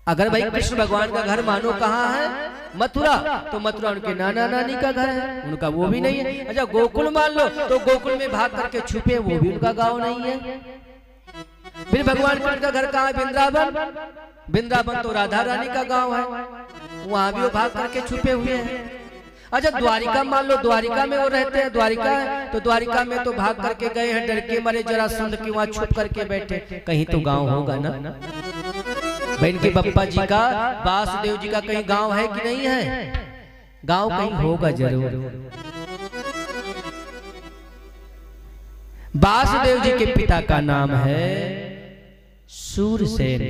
अगर भाई कृष्ण भगवान का घर मानो कहाँ है, मथुरा, तो मथुरा उनके नाना नानी का घर है, उनका वो भी नहीं है। अच्छा गोकुल मान लो, तो गोकुल में भाग करके छुपे, वो भी उनका गांव नहीं है। फिर भगवान कृष्ण का घर कहाँ है, वृंदावन, वृंदावन तो राधा रानी का गांव है, वहां भी वो भाग करके छुपे हुए हैं। अच्छा द्वारिका मान लो, द्वारिका में वो रहते हैं, द्वारिका है, तो द्वारिका में तो भाग करके गए हैं, डर के मारे जरासंध के वहां छुप करके बैठे, कहीं तो गांव होगा ना। भाई इनके बप्पा जी का, वासुदेव जी का कहीं गांव है कि नहीं है, गांव कहीं होगा जरूर। वासुदेव जी के पिता का नाम है सूरसेन,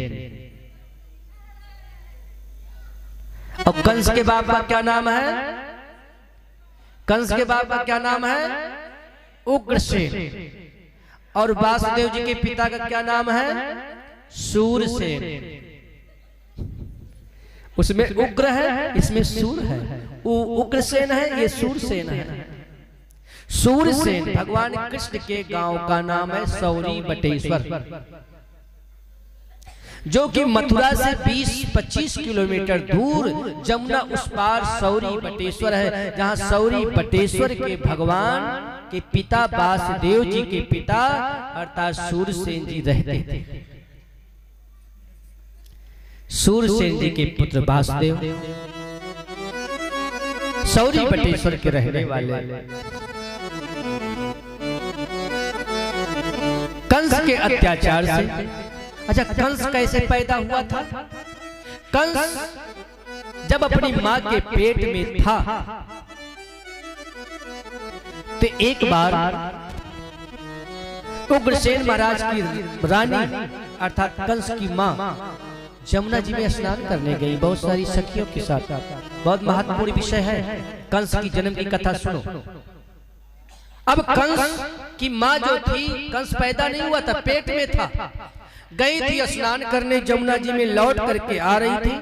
और कंस के बाप का क्या नाम है, कंस के बाप का क्या नाम है, उग्रसेन, और वासुदेव जी के पिता का क्या नाम है, सूरसेन। उसमें उग्र है, इसमें सूर है, उग्रसेन है, ये सूरसेन है। सूरसेन भगवान कृष्ण के गांव का नाम है सौरी बटेश्वर, जो कि मथुरा से 20-25 किलोमीटर दूर जमुना उस पार सौरी बटेश्वर है, जहां सौरी बटेश्वर के भगवान के पिता वासुदेव जी के पिता अर्थात सूरसेन जी रहते थे। सूरसेन जी के पुत्र वासुदेव सौरी बटेश्वर के रहने वाले। कंस के अत्याचार से, अच्छा कंस कैसे पैदा हुआ था, कंस जब अपनी मां के पेट में था, तो एक बार उग्रसेन महाराज की रानी अर्थात कंस की मां जमुना जी में स्नान करने गई बहुत सारी सखियों के साथ। बहुत महत्वपूर्ण विषय है, कंस की जन्म की कथा सुनो। अब कंस की माँ जो थी, कंस पैदा नहीं हुआ था, पेट में था, गई थी स्नान करने जमुना जी में, लौट करके आ रही थी,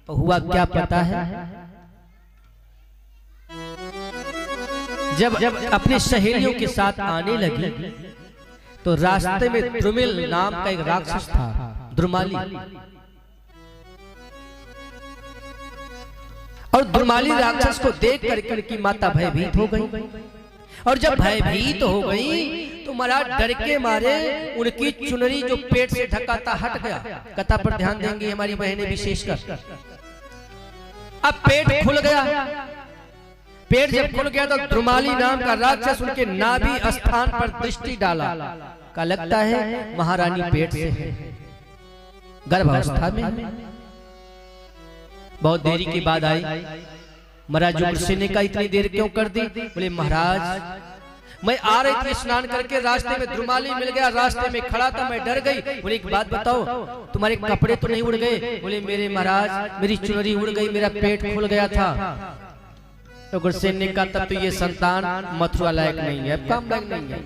तो हुआ क्या पता है, जब अपनी सहेलियों के साथ आने लगी, तो रास्ते में द्रुमिल नाम का एक राक्षस था, द्रुमाली, और द्रुमाली राक्षस को देख करके उनकी माता भयभीत हो गई, और जब भयभीत हो गई तो महाराज डर के मारे उनकी चुनरी जो पेट से ढका था हट गया। कथा पर ध्यान देंगे हमारी बहनें विशेषकर। अब पेट खुल गया, पेट जब खुल गया तो द्रुमाली नाम का राक्षस उनके नाभि स्थान पर दृष्टि डाला, का लगता है महारानी पेट से है, गर्भावस्था में। बहुत देरी के बाद आई, महाराज उग्रसेन ने कहा इतनी देर क्यों कर दी, बोले महाराज मैं आ रही थी स्नान करके, रास्ते में द्रुमाली मिल गया, रास्ते में खड़ा था, मैं डर गई। बोले एक बात बताओ तुम्हारे कपड़े तो नहीं उड़ गए, बोले मेरे महाराज मेरी चुनरी उड़ गई, मेरा पेट खुल गया था। तो उग्रसेन ने कहा तब तो ये संतान मथुरा लायक नहीं है, काम लायक नहीं है।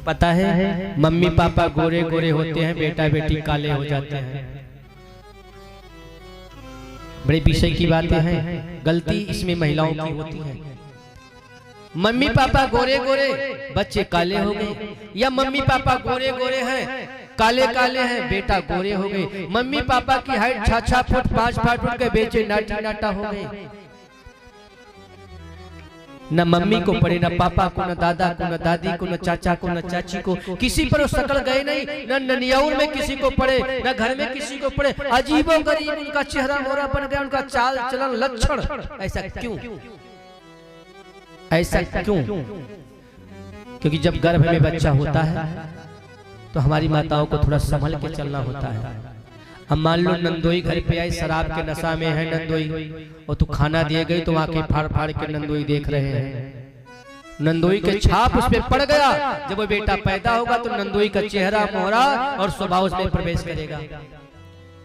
पता है मम्मी पापा गोरे गोरे होते हैं, बेटा बेटी काले हो जाते हैं, बड़े विषय की बातें हैं, गलती इसमें महिलाओं की होती है। मम्मी पापा गोरे गोरे बच्चे काले हो गए, या मम्मी पापा गोरे गोरे हैं काले काले हैं बेटा गोरे हो गए, मम्मी पापा की हाइट 6 फुट 5 फुट के बेचे नाटी नाटा हो गए। न मम्मी को पड़े, न पापा को, न दादा को, न दादी को, न चाचा को, न चाची को, किसी पर वो शकल गए नहीं, न ननियाउर में किसी को पड़े, न घर में किसी को पड़े, अजीबो गरीब उनका चेहरा मोहरा बन गया, उनका चाल चलन लक्षण। ऐसा क्यों, ऐसा क्यों? क्योंकि जब गर्भ में बच्चा होता है तो हमारी माताओं को थोड़ा संभल के चलना होता है। अब मान लो नंदोई घर पे आई, शराब के नशा में है नंदोई, और तू खाना दिए गई तो आंखें फाड़ फाड़ के नंदोई देख रहे हैं, नंदोई के छाप उस पे पड़ गया। जब वो बेटा पैदा होगा तो नंदोई का चेहरा मोहरा और स्वभाव उसमें प्रवेश करेगा।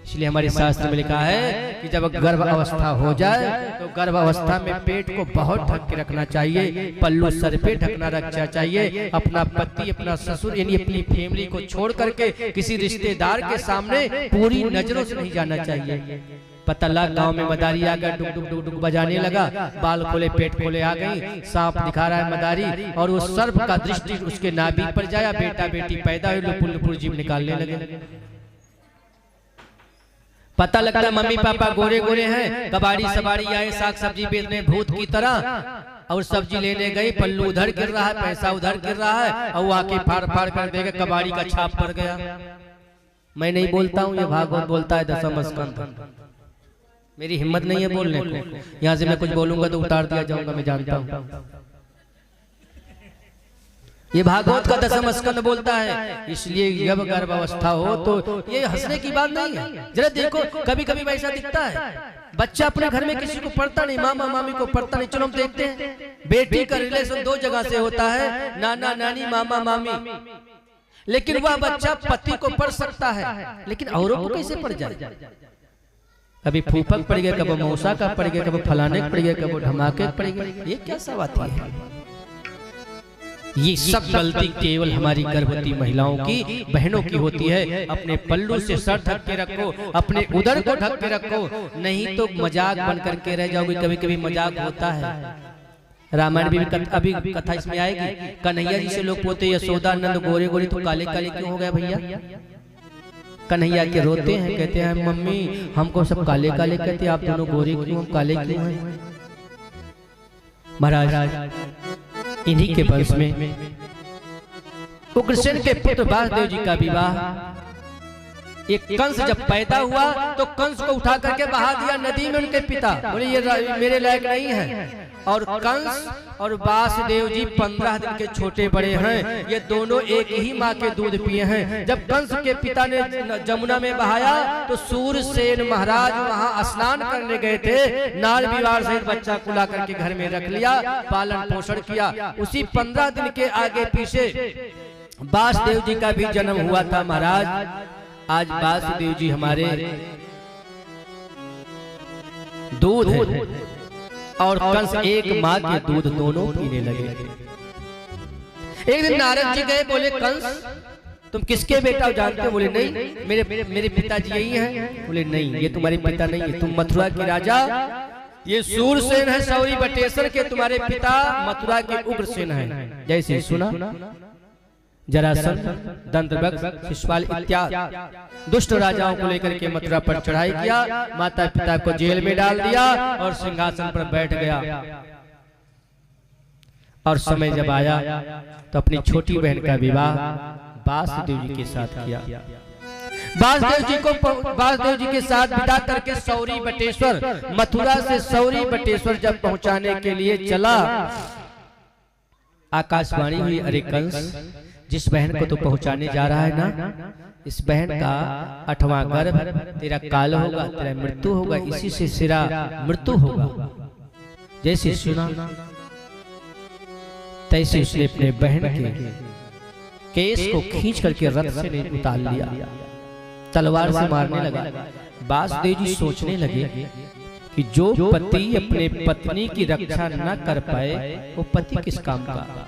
इसलिए हमारे शास्त्र में लिखा है कि जब गर्भ अवस्था हो जाए तो गर्भ अवस्था में पेट को बहुत ढक के रखना चाहिए, पल्लू सर पे ढकना रखना चाहिए, अपना पति अपना ससुर यानी अपनी फैमिली को छोड़ करके किसी रिश्तेदार के सामने पूरी नजरों से नहीं जाना चाहिए। पता लगा गांव में मदारी आ गया, डुक डुक डुक डुक बजाने लगा, बाल खोले पेट खोले आ गई, सांप दिखा रहा है मदारी, और वो सर्प का दृष्टि उसके नाभि पर जाया, बेटा बेटी पैदा हुए, लुपुर लुपुर जीव निकालने लगे। पता लगता है मम्मी पापा गोरे गोरे हैं, कबाड़ी सबाड़ी आए साग सब्जी बेचने भूत की तरह, और सब्जी लेने गई, पल्लू उधर गिर रहा है, पैसा उधर गिर रहा है, और वहां के फाड़ फाड़ कर देगा, कबाड़ी का छाप पड़ गया। मैं नहीं बोलता हूँ, ये भागवत बोलता है दशम स्कंद। मेरी हिम्मत नहीं है बोलने को, यहाँ से मैं कुछ बोलूंगा तो उतार दिया जाऊंगा, मैं जानता हूँ। ये भागवत का दशम स्कंद बोलता है। इसलिए जब गर्भ अवस्था हो तो ये हंसने की बात नहीं है। जरा देखो, कभी कभी वैसा दिखता है, बच्चा अपने घर में किसी को पढ़ता नहीं, मामा मामी को पढ़ता नहीं। चलो हम देखते हैं, बेटी का रिलेशन दो जगह से होता है, नाना नानी मामा मामी, लेकिन वह बच्चा पति को पढ़ सकता है, लेकिन औरों को कैसे पढ़ जाए? कभी फूफक पड़ गया, कभी मौसा का पड़ गया, कभी फलाने पड़ गया, कभी धमाके पड़ गया। ये क्या सब आती है? ये सब गलती केवल हमारी गर्भवती महिलाओं की, बहनों की होती है। अपने पल्लू से सर ढक के रखो, अपने उदर को ढक के रखो, नहीं तो मजाक बन करके रह जाओगे। कभी कभी मजाक होता है। रामायण भी अभी कथा इसमें आएगी। कन्हैया जी से लोग पूछते यशोदा नंद गोरे गोरे तो काले काले क्यों हो गया भैया? कन्हैया के रोते हैं, कहते हैं मम्मी हमको सब काले काले कहते, आप दोनों गोरे क्यों, हम काले क्यों हैं? महाराज इन्हीं के वंश में उग्रसेन के पुत्र वासुदेव जी का विवाह, एक कंस जब पैदा हुआ तो कंस को उठा करके बहा दिया नदी में उनके पिता, बोले ये मेरे लायक नहीं है। और कंस और वासुदेव जी 15 दिन के छोटे बड़े हैं, ये दोनों एक ही माँ के दूध पिए हैं। जब कंस के पिता ने जमुना में बहाया तो सूरसेन महाराज वहां स्नान करने गए थे, नार विवाह सहित बच्चा को ला करके घर में रख लिया, पालन पोषण किया। उसी 15 दिन के आगे पीछे वासुदेव जी का भी जन्म हुआ था। महाराज आज वासुदेव जी हमारे दूध है और कंस एक माँ के दूध दोनों पीने लगे। एक दिन नारद जी गए, बोले कंस तुम किसके बेटा हो जानते हो? बोले नहीं, मेरे पिताजी यही हैं। बोले नहीं, ये तुम्हारे पिता नहीं है, तुम मथुरा के राजा, ये सूरसेन है सौरी बटेश्वर के, तुम्हारे पिता मथुरा के उग्रसेन हैं। जैसे सुना जरासंध, दंतवक्र, शिशुपाल इत्यादि दुष्ट राजाओं को लेकर के मथुरा पर चढ़ाई किया, माता पिता को जेल में डाल दिया और सिंहासन पर बैठ गया। और समय जब आया तो अपनी छोटी बहन का विवाह वासुदेव जी के साथ किया। वासुदेव जी के साथ विदा करके सौरी बटेश्वर, मथुरा से सौरी बटेश्वर जब पहुंचाने के लिए चला, आकाशवाणी हुई, अरे कंस जिस बहन को तो पहुंचाने जा रहा है ना, इस बहन का 8वां गर्भ, तेरा काल होगा, तेरा मृत्यु होगा, इसी से सिरा मृत्यु होगा। जैसे सुना तैसे उसने अपने बहन के केस को खींच करके रथ से उतार लिया, तलवार से मारने लगा। वासुदेव जी सोचने लगे कि जो पति अपने पत्नी की रक्षा न कर पाए वो पति किस काम का?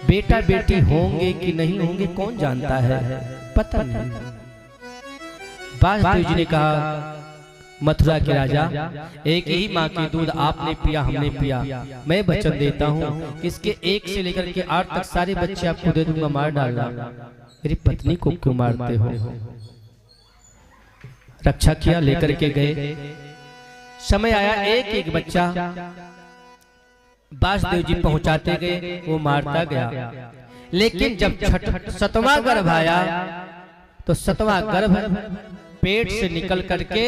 बेटा बेटी होंगे कि नहीं होंगे कौन जानता है, पता नहीं। वासुदेव जी ने कहा मथुरा के राजा, एक ही माँ की दूध आपने पिया हमने पिया, मैं वचन देता हूँ कि इसके 1 से लेकर के 8 तक सारे बच्चे आपको दे दूंगा, मार डालना। मेरी पत्नी को क्यों मारते हो? रक्षा किया, लेकर के गए। समय आया, एक एक बच्चा वासुदेव जी पहुंचाते गए, वो मारता गया। लेकिन जब 7वां गर्भ आया तो 7वां गर्भ पेट से निकल करके,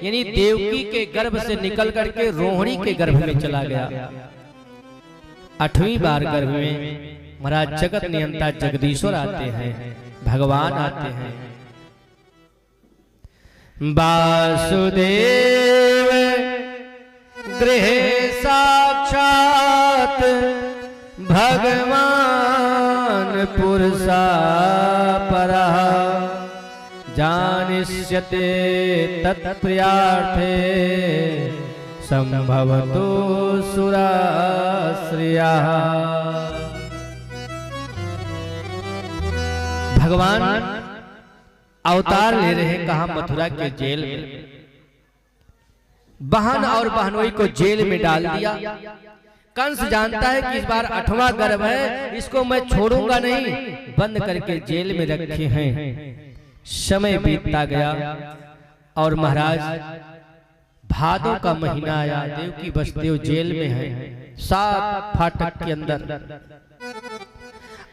यानी देवकी के गर्भ से निकल करके रोहिणी के गर्भ में चला गया। 8वीं बार गर्भ में महाराज जगत नियंता जगदीश्वर आते हैं, भगवान आते हैं। वासुदेव गृह साक्षात भगवान पुरुषा परः, जानिष्यते तत्प्रियार्थे संभवतो सुराश्रयः। भगवान अवतार ले रहे हैं, कहा मथुरा के जेल में। बहन और बहनोई को जेल में डाल दिया। कंस जानता है कि इस बार 8वां गर्भ है, इसको मैं छोड़ूंगा नहीं, बंद करके जेल में रखे हैं। समय बीतता गया और महाराज भादों का महीना आया, देव की वसुदेव जेल में है, 7 फाटक के अंदर।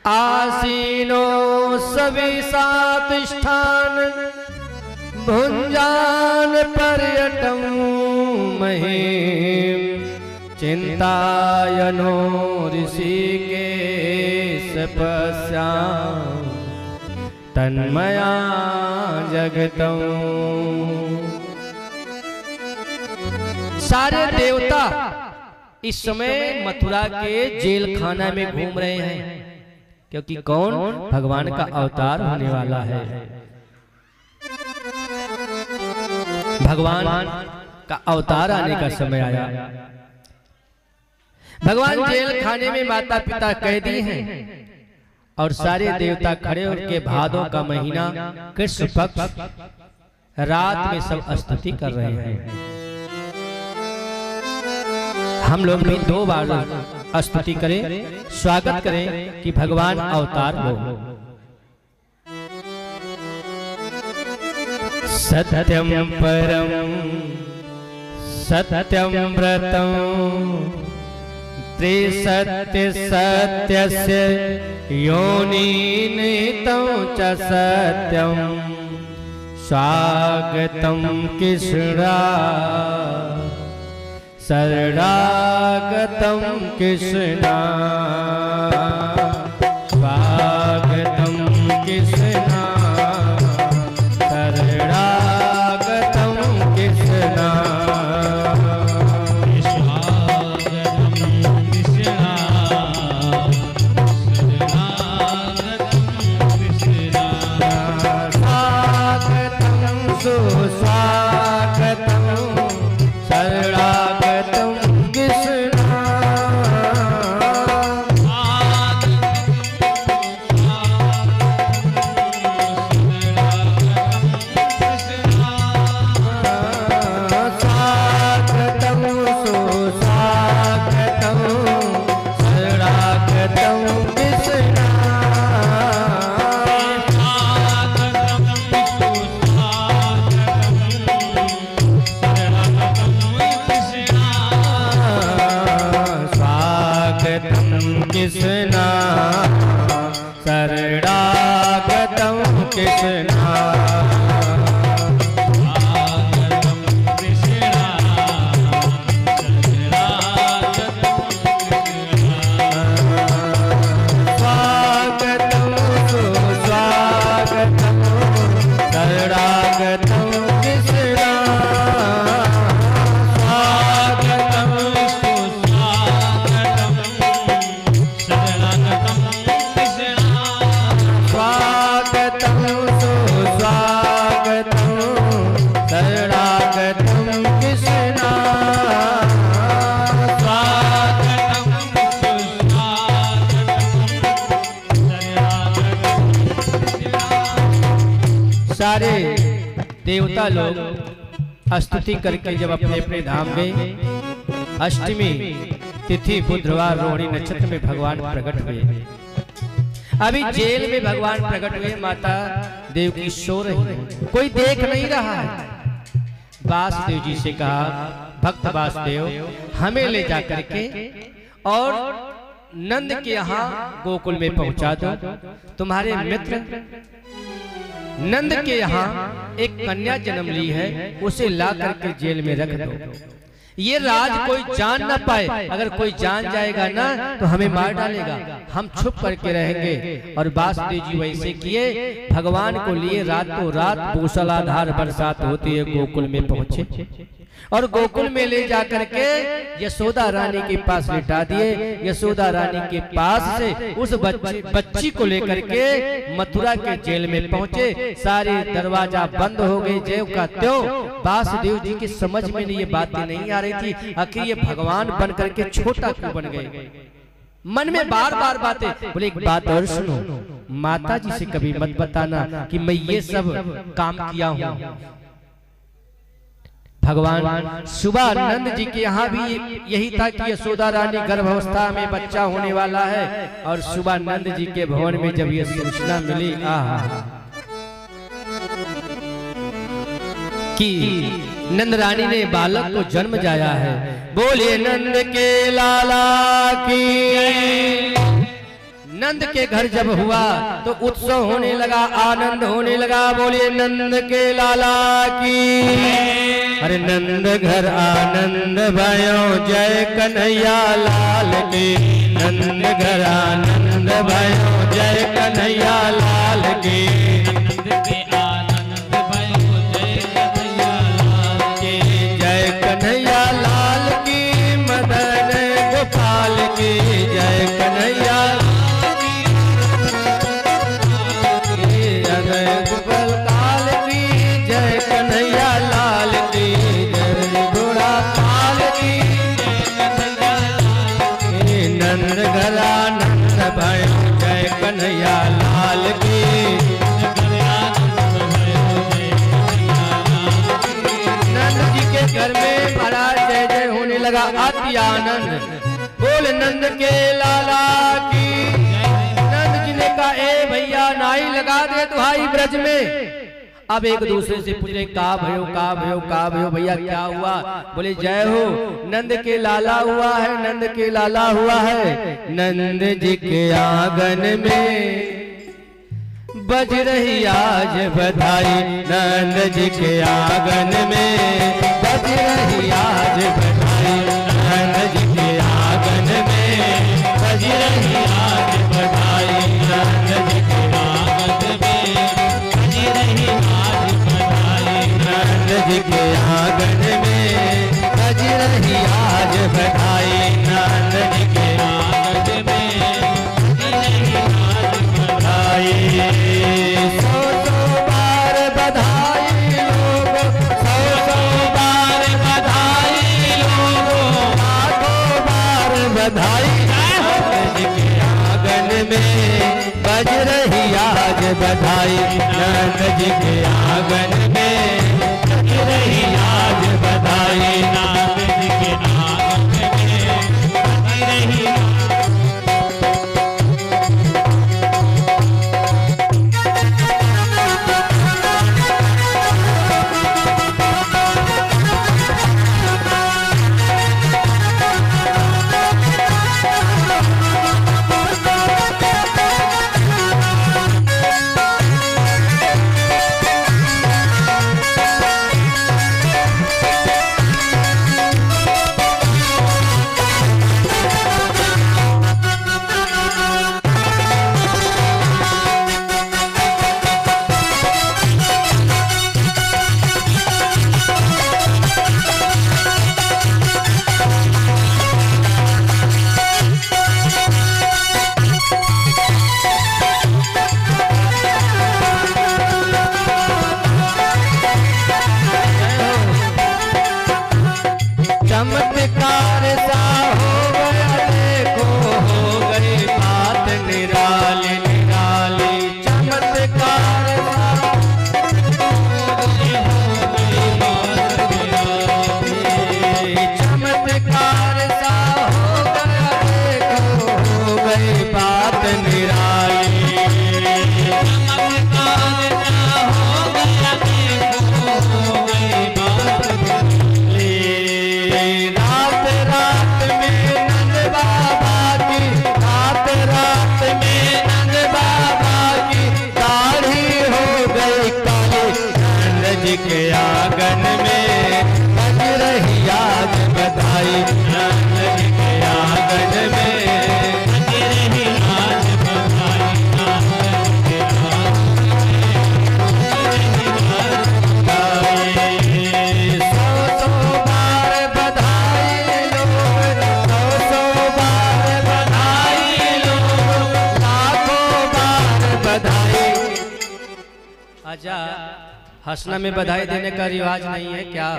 आसीनो सभी 7 स्थान भुंजान पर्यटम महीम चिंतायनो ऋषिकेश पश्याम तन्मया जगतम। सारे देवता इस समय मथुरा के जेल खाना में घूम रहे हैं, क्योंकि कौन? भगवान का अवतार होने वाला है। भगवान का अवतार आने का समय आया। भगवान जेल खाने में माता पिता कैदी हैं और सारे देवता खड़े होकर भादों का महीना कृष्ण पक्ष रात में सब स्तुति कर रहे हैं। हम लोग भी 2 बार स्तुति करें, स्वागत करें कि भगवान अवतार हो। सत्यम परम सत्यम व्रतम त्रिसत्य सत्यस्य योनिनितं च सत्यम स्वागतम कृष्णा शरणागतम कृष्णा स्वागतम कृष्णा शरणागतम कृष्णा कृष्णा शरणागतम कृष्णा स्वागतम सुस्वागतम शरणागतम कृष्णा सारे देवता लोग स्तुति करके जब अपने अपने धाम गए, अष्टमी तिथि बुधवार रोहिणी नक्षत्र में भगवान प्रकट हुए। अभी जेल में भगवान प्रकट हुए, माता देव की सो रही है, कोई देख नहीं रहा है। वासुदेव जी से कहा, भक्त वासुदेव हमें ले जा करके और नंद के यहाँ गोकुल में पहुंचा दो। तुम्हारे मित्र नंद के यहाँ एक कन्या जन्म ली है, उसे ला करके जेल में रख दो। ये राज कोई जान ना पाए, अगर कोई जान जाएगा ना तो हमें मार डालेगा, हम छुप करके रहेंगे। और वासुदेव जी वैसे किए, भगवान को लिए रातों रात मूसलाधार बरसात होती है, गोकुल में पहुंचे और गोकुल में ले जाकर के यशोदा रानी के पास लिटा दिए। यशोदा रानी के पास से उस बच्ची को लेकर के मथुरा के जेल में पहुंचे। सारे दरवाजा बंद हो गए, ज्यों का त्यों। वासुदेव जी की समझ में ये बातें नहीं आ रही थी, आखिर ये भगवान बन करके छोटा क्यों बन गए। मन में बार बार बातें। बोले एक बात और सुनो, माता जी से कभी मत बताना कि मैं ये सब काम किया हूँ। भगवान सुबह नंद जी के यहाँ भी यही था कि यशोदा रानी गर्भावस्था में बच्चा होने वाला है। और सुबह नंद जी के भवन में जब ये सूचना मिली, कि नंद रानी ने बालक को जन्म जाया है। बोले नंद के लाला की। नंद के घर जब हुआ तो उत्सव होने लगा, आनंद होने लगा। बोले नंद के लाला की। अरे नंद घर आनंद भयो, जय कन्हैया लाल की। नंद घर आनंद भयो, जय कन्हैया लाल की। जय कन्हैया लाल की, मदन गोपाल की। जय कन्हैया गोपाल काल की। जय कन्हैया लाल की। जय घोड़ा पाल की। नंद घरा नंद भयो, जय कन्हैया लाल की। नंद जी के घर में महाराज जय जय होने लगा, अति आनंद। बोल नंद के लाला की। नंद जी ने कहा ए भैया नाई लगा दे दुहाई ब्रज में। अब एक दूसरे से पूछे का भयो का भयो का भयो, भैया क्या हुआ? बोले जय हो, नंद के लाला हुआ है, नंद के लाला हुआ है। नंद जी के आंगन में बज रही आज बधाई। नंद जी के आंगन में बज रही आज बधाई। नंद जी के आंगन में बज रही आज बधाई। नंद जी के आंगन में बज रही आज बधाई। नंद जी के आंगन में बज रही आज बधाई। नंद जी के आंगन में बज रही आज बधाई। सौ सौ बार बधाई लोगो, सौ बार बधाई लोगो, लाखों बार बधाई। नंद जी के आंगन में बज रही आज बधाई। नंद जी के आंगन में बज रही आज बधाई। नंद जी के आंगन में बज रही। चमत्कार सा हो गया देखो, हो गई बात निराली निराली। चमत्कार सा हो गई बात निराली। चमत्कार सा हो गया देखो, हो गई बात निराली। चमत्कार सा हो गया देखो, हो गई बात निराली। रात रात में नंद बाबा की, रात रात में नंद बाबा की दाढ़ी हो गई काली। नंद जी के आंगन में बज रही आज बधाई। नंद जी के आंगन में बज रही आज बधाई। नंद जी के आंगन में बज रही आज बधाई। सौ सौ बार बधाई लोग, सौ सौ बार बधाई लोग, लाखों बार बधाई। अच्छा, हंसना में बधाई देने का रिवाज नहीं है क्या?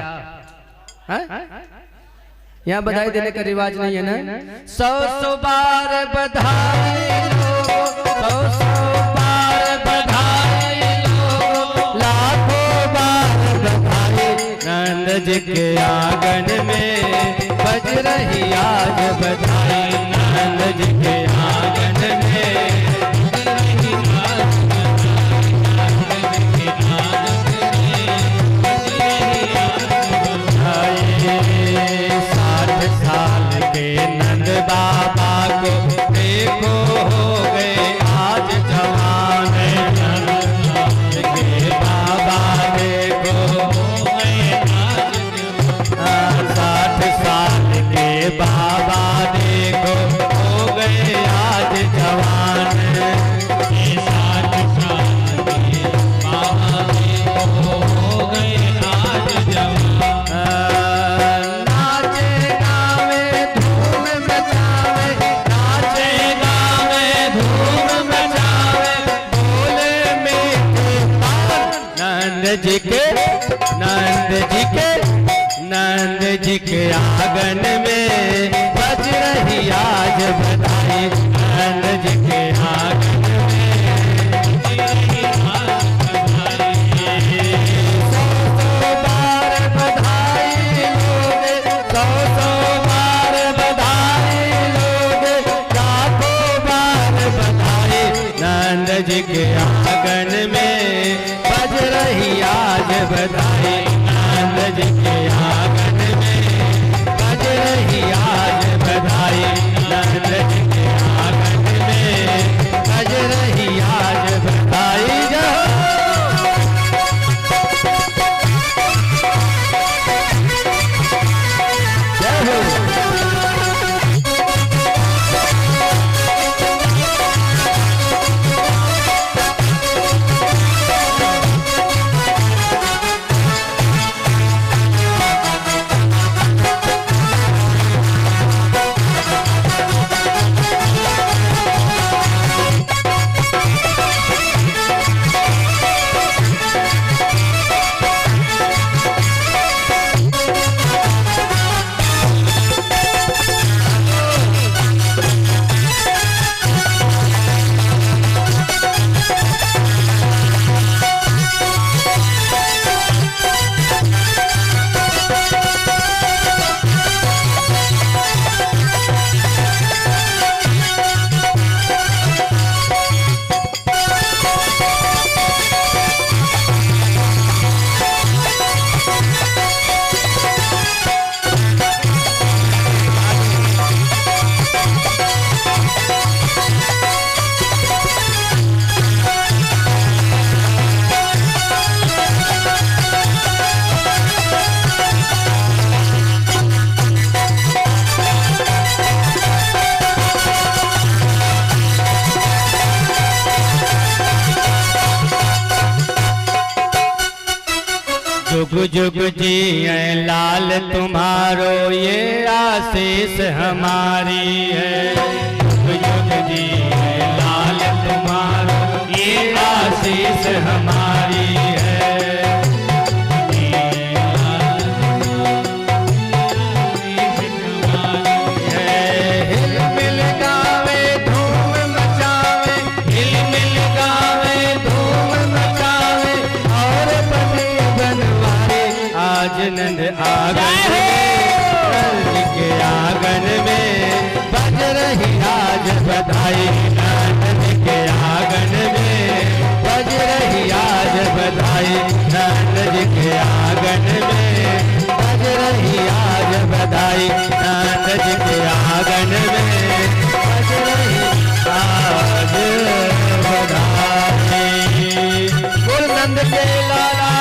यहाँ बधाई देने का रिवाज नहीं है ना? सौ सौ बार बधाई लोगो, सौ सौ बार बधाई लोगो, लाखों बार बधाई। नंद जी के आंगन में बज रही आज बधाई। नंद जी के आंगन में बज रही आज बधाई। नंद जी के आंगन में बज रही नंद जी के आंगन में बज रही आज बधाई। नंद जी के आंगन जी के आंगन में बज रही आज बधाई। नंद जी के आंगन में बज रही आज बधाई। नंद जी के आंगन में बज रही आज बधाई। जय हो। जुग जुग जिए लाल तुम्हारो ये आशीष हमारी है। जुग जुग जिए लाल तुम्हारो ये आशीष हमारी है। हिल मिल गावे धूम मचावे, हिल मिल गावे धूम मचावे और बने बनवारे आज नंद आंगन के आंगन में बज रही आज बधाई। नंद के आंगन में बज रही आज बधाई। नंद के आंगन में बज रही आज बधाई। नंद के आंगन में बज रही आज बधाई। बोल नंद के लाला